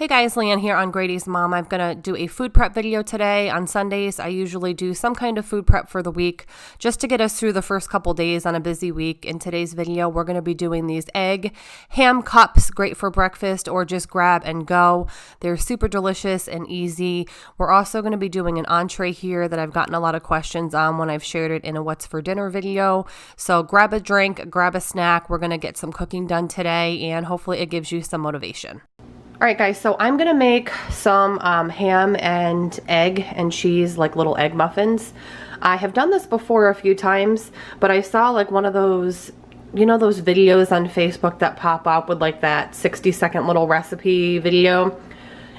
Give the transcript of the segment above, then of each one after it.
Hey guys, Leanne here on Grady's Mom. I'm going to do a food prep video today. On Sundays, I usually do some kind of food prep for the week just to get us through the first couple days on a busy week. In today's video, we're going to be doing these egg ham cups, great for breakfast or just grab and go. They're super delicious and easy. We're also going to be doing an entree here that I've gotten a lot of questions on when I've shared it in a what's for dinner video. So grab a drink, grab a snack. We're going to get some cooking done today and hopefully it gives you some motivation. All right, guys, so I'm gonna make some ham and egg and cheese, like little egg muffins. I have done this before a few times, but I saw like one of those, you know, those videos on Facebook that pop up with like that 60-second little recipe video.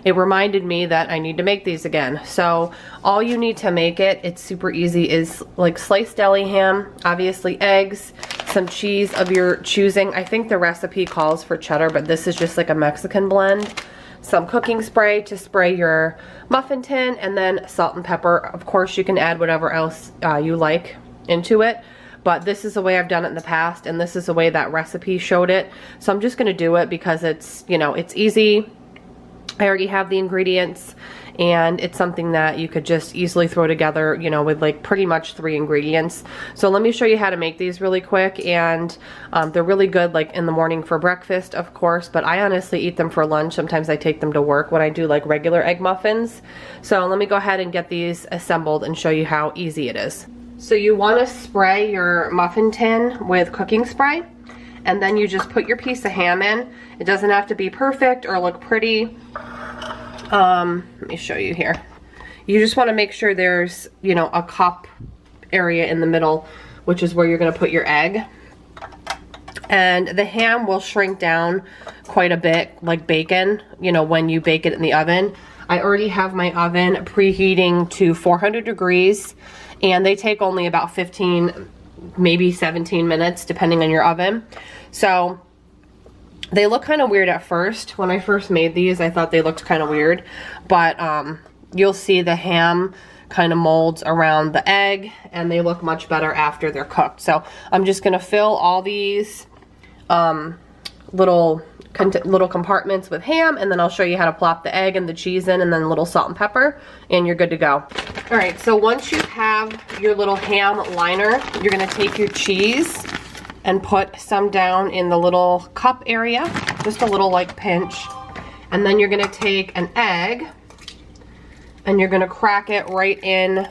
It reminded me that I need to make these again. So all you need to make it, it's super easy, is like sliced deli ham, obviously eggs, some cheese of your choosing. I think the recipe calls for cheddar, but this is just like a Mexican blend. Some cooking spray to spray your muffin tin, and then salt and pepper. Of course, you can add whatever else you like into it. But this is the way I've done it in the past, and this is the way that recipe showed it. So I'm just gonna do it because it's, you know, it's easy. I already have the ingredients, and it's something that you could just easily throw together, you know, with like pretty much 3 ingredients. So let me show you how to make these really quick, and they're really good like in the morning for breakfast, of course, but I honestly eat them for lunch. Sometimes I take them to work when I do like regular egg muffins. So let me go ahead and get these assembled and show you how easy it is. So you want to spray your muffin tin with cooking spray, and then you just put your piece of ham in. It doesn't have to be perfect or look pretty. Let me show you here. You just want to make sure there's, you know, a cup area in the middle, which is where you're going to put your egg. And the ham will shrink down quite a bit, like bacon, you know, when you bake it in the oven. I already have my oven preheating to 400 degrees, and they take only about 15, maybe 17 minutes, depending on your oven. So they look kind of weird at first. When I first made these, I thought they looked kind of weird, but you'll see the ham kind of molds around the egg, and they look much better after they're cooked. So I'm just gonna fill all these little compartments with ham, and then I'll show you how to plop the egg and the cheese in, and then a little salt and pepper, and you're good to go. All right, so once you have your little ham liner, you're gonna take your cheese and put some down in the little cup area, just a little like pinch. And then you're gonna take an egg and you're gonna crack it right in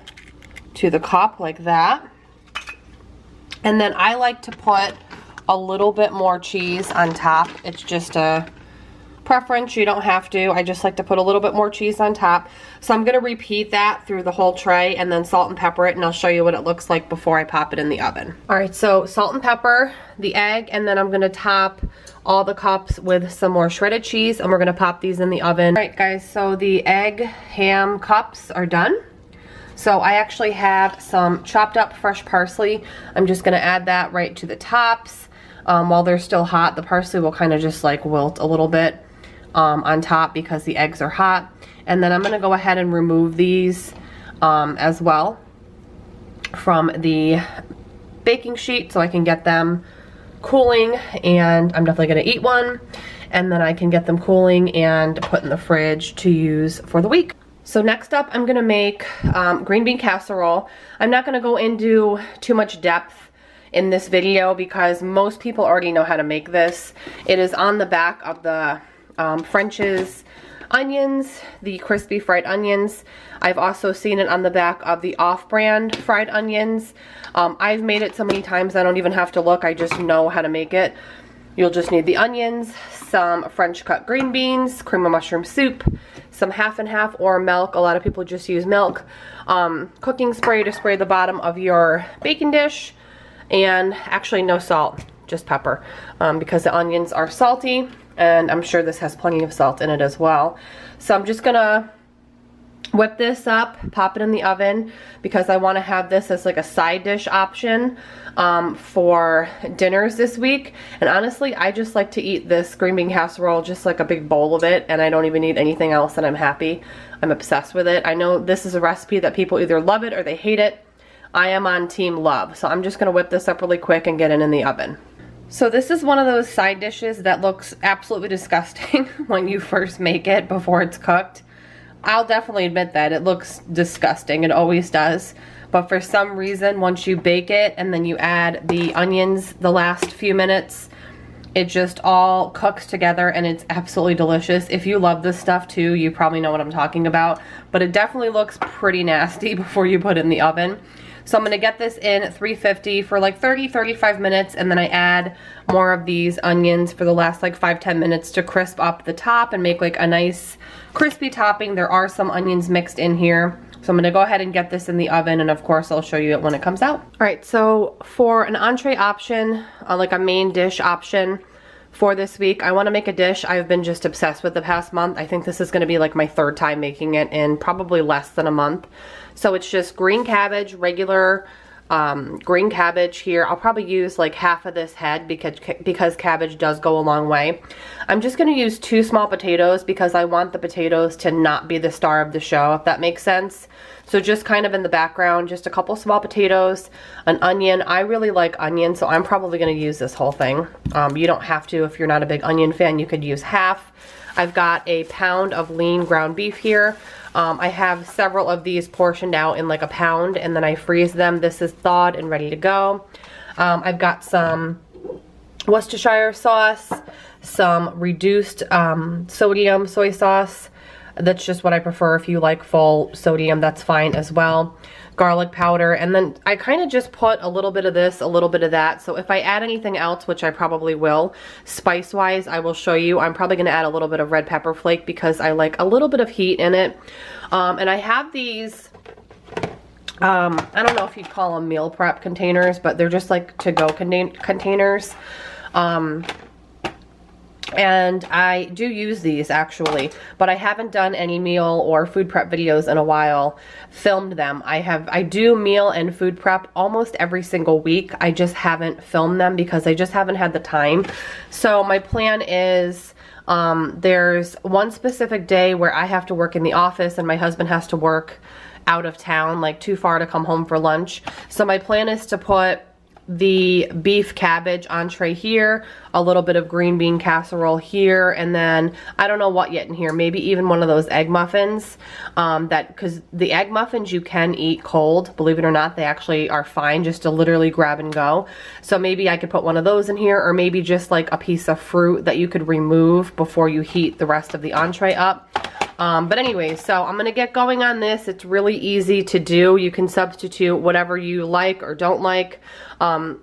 to the cup like that. And then I like to put a little bit more cheese on top. It's just a preference, you don't have to. I just like to put a little bit more cheese on top. So I'm gonna repeat that through the whole tray and then salt and pepper it, and I'll show you what it looks like before I pop it in the oven. All right, so salt and pepper the egg, and then I'm gonna top all the cups with some more shredded cheese, and we're gonna pop these in the oven. All right, guys, so the egg ham cups are done. So I actually have some chopped up fresh parsley. I'm just gonna add that right to the tops. While they're still hot, the parsley will kind of just like wilt a little bit on top because the eggs are hot. And then I'm going to go ahead and remove these as well from the baking sheet so I can get them cooling, and I'm definitely going to eat one, and then I can get them cooling and put in the fridge to use for the week. So next up, I'm going to make green bean casserole. I'm not going to go into too much depth in this video because most people already know how to make this. It is on the back of the French's onions, the crispy fried onions. I've also seen it on the back of the off-brand fried onions. I've made it so many times I don't even have to look, I just know how to make it. You'll just need the onions, some French cut green beans, cream of mushroom soup, some half and half or milk. A lot of people just use milk. Cooking spray to spray the bottom of your baking dish, and actually no salt, just pepper, because the onions are salty, and I'm sure this has plenty of salt in it as well. So I'm just gonna whip this up, pop it in the oven, because I want to have this as like a side dish option for dinners this week. And honestly, I just like to eat this green bean casserole, just like a big bowl of it, and I don't even need anything else, and I'm happy. I'm obsessed with it. I know this is a recipe that people either love it or they hate it. I am on team love, so I'm just gonna whip this up really quick and get it in the oven. So this is one of those side dishes that looks absolutely disgusting when you first make it before it's cooked. I'll definitely admit that. It looks disgusting. It always does. But for some reason, once you bake it and then you add the onions the last few minutes, it just all cooks together and it's absolutely delicious. If you love this stuff too, you probably know what I'm talking about. But it definitely looks pretty nasty before you put it in the oven. So I'm going to get this in 350 for like 30-35 minutes, and then I add more of these onions for the last like 5-10 minutes to crisp up the top and make like a nice crispy topping. There are some onions mixed in here. So I'm going to go ahead and get this in the oven, and of course I'll show you it when it comes out. Alright, so for an entree option, like a main dish option for this week, I want to make a dish I've been just obsessed with the past month. I think this is going to be like my third time making it in probably less than a month. So it's just green cabbage, regular green cabbage here. I'll probably use like half of this head because cabbage does go a long way. I'm just going to use 2 small potatoes because I want the potatoes to not be the star of the show, if that makes sense. So just kind of in the background, just a couple small potatoes, an onion. I really like onion, so I'm probably going to use this whole thing. You don't have to if you're not a big onion fan. You could use half. I've got a pound of lean ground beef here. I have several of these portioned out in like a pound, and then I freeze them. This is thawed and ready to go. I've got some Worcestershire sauce, some reduced sodium soy sauce. That's just what I prefer. If you like full sodium, that's fine as well. Garlic powder, and then I kind of just put a little bit of this, a little bit of that. So if I add anything else, which I probably will, spice wise, I will show you. I'm probably going to add a little bit of red pepper flake because I like a little bit of heat in it. And I have these, I don't know if you'd call them meal prep containers, but they're just like to-go containers. And I do use these actually, but I haven't done any meal or food prep videos in a while, filmed them. I do meal and food prep almost every single week. I just haven't filmed them because I just haven't had the time. So my plan is, there's one specific day where I have to work in the office and my husband has to work out of town, like too far to come home for lunch. So my plan is to put the beef cabbage entree here, a little bit of green bean casserole here, and then I don't know what yet in here, maybe even one of those egg muffins, because the egg muffins you can eat cold, believe it or not. They actually are fine just to literally grab and go. So maybe I could put one of those in here, or maybe just like a piece of fruit that you could remove before you heat the rest of the entree up. But anyway, so I'm going to get going on this. It's really easy to do. You can substitute whatever you like or don't like.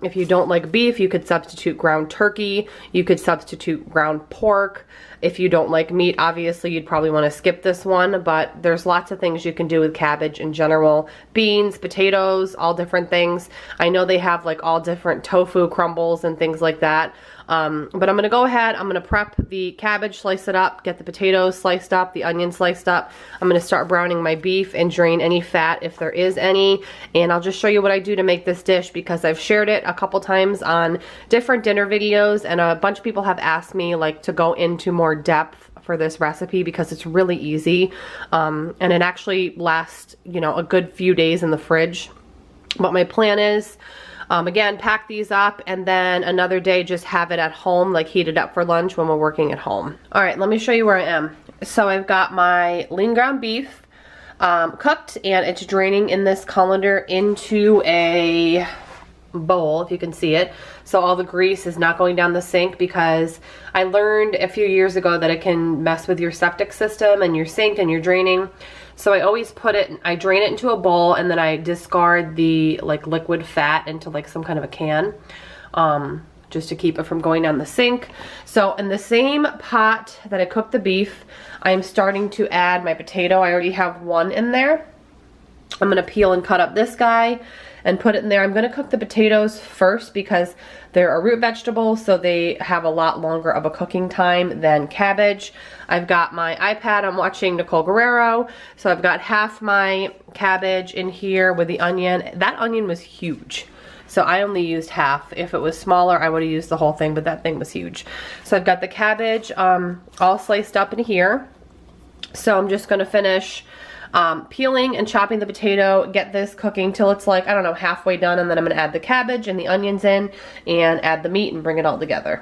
If you don't like beef, you could substitute ground turkey. You could substitute ground pork. If you don't like meat, obviously you'd probably want to skip this one, but there's lots of things you can do with cabbage in general. Beans, potatoes, all different things. I know they have like all different tofu crumbles and things like that. But I'm going to go ahead, I'm going to prep the cabbage, slice it up, get the potatoes sliced up, the onions sliced up. I'm going to start browning my beef and drain any fat if there is any. And I'll just show you what I do to make this dish because I've shared it a couple times on different dinner videos, and a bunch of people have asked me like to go into more depth for this recipe because it's really easy. And it actually lasts, you know, a good few days in the fridge. But my plan is, again, pack these up and then another day just have it at home, like heat it up for lunch when we're working at home. All right, let me show you where I am. So I've got my lean ground beef cooked, and it's draining in this colander into a bowl, if you can see it. So all the grease is not going down the sink because I learned a few years ago that it can mess with your septic system and your sink and your draining. So I always put it, I drain it into a bowl, and then I discard the like liquid fat into like some kind of a can, just to keep it from going down the sink. So in the same pot that I cooked the beef, I'm starting to add my potato. I already have one in there. I'm gonna peel and cut up this guy and put it in there. I'm gonna cook the potatoes first because they're a root vegetable, so they have a lot longer of a cooking time than cabbage. I've got my iPad, I'm watching Nicole Guerrero, so I've got half my cabbage in here with the onion. That onion was huge, so I only used half. If it was smaller, I would have used the whole thing, but that thing was huge. So I've got the cabbage all sliced up in here. So I'm just gonna finish peeling and chopping the potato, get this cooking till it's like, I don't know, halfway done, and then I'm gonna add the cabbage and the onions in and add the meat and bring it all together.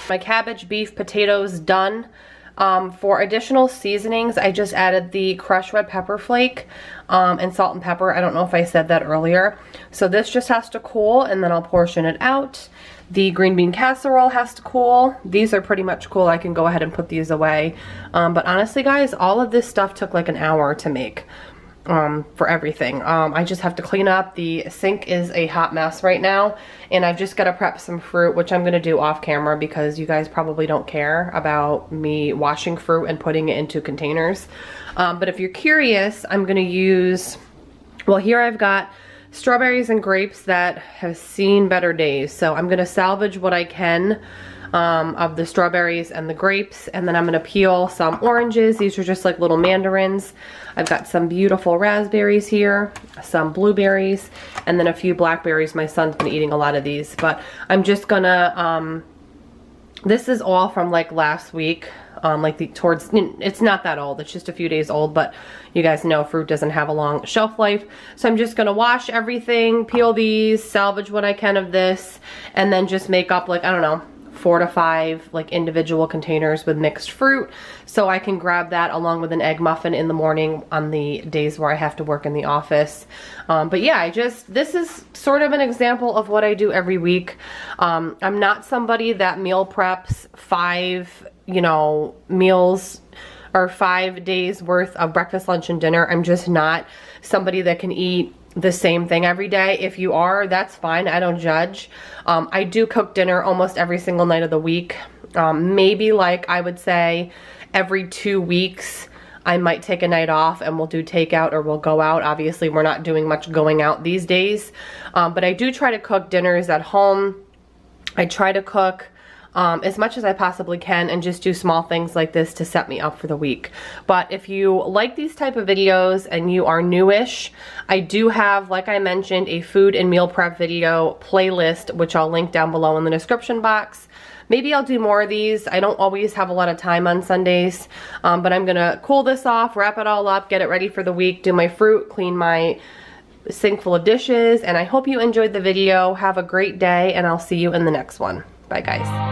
My cabbage, beef, potatoes done. For additional seasonings, I just added the crushed red pepper flake and salt and pepper. I don't know if I said that earlier. So this just has to cool, and then I'll portion it out. The green bean casserole has to cool. These are pretty much cool. I can go ahead and put these away. But honestly, guys, all of this stuff took like an hour to make. For everything. I just have to clean up. The sink is a hot mess right now, and I've just got to prep some fruit, which I'm going to do off camera because you guys probably don't care about me washing fruit and putting it into containers. But if you're curious, I'm going to use, well, here I've got strawberries and grapes that have seen better days. So I'm going to salvage what I can of the strawberries and the grapes, and then I'm going to peel some oranges. These are just like little mandarins. I've got some beautiful raspberries here, some blueberries, and then a few blackberries. My son's been eating a lot of these, but I'm just gonna, this is all from like last week, it's not that old, it's just a few days old, but you guys know fruit doesn't have a long shelf life. So I'm just gonna wash everything, peel these, salvage what I can of this, and then just make up like, I don't know, 4 to 5 like individual containers with mixed fruit, so I can grab that along with an egg muffin in the morning on the days where I have to work in the office. But yeah, this is sort of an example of what I do every week. I'm not somebody that meal preps 5, meals or 5 days worth of breakfast, lunch, and dinner. I'm just not somebody that can eat the same thing every day. If you are, that's fine. I don't judge. I do cook dinner almost every single night of the week. Maybe like I would say every 2 weeks I might take a night off and we'll do takeout or we'll go out. Obviously we're not doing much going out these days, but I do try to cook dinners at home. I try to cook as much as I possibly can and just do small things like this to set me up for the week. But if you like these type of videos and you are newish, I do have, like I mentioned, a food and meal prep video playlist, which I'll link down below in the description box. Maybe I'll do more of these. I don't always have a lot of time on Sundays, but I'm gonna cool this off, wrap it all up, get it ready for the week, do my fruit, clean my sink full of dishes, and I hope you enjoyed the video. Have a great day, and I'll see you in the next one. Bye, guys.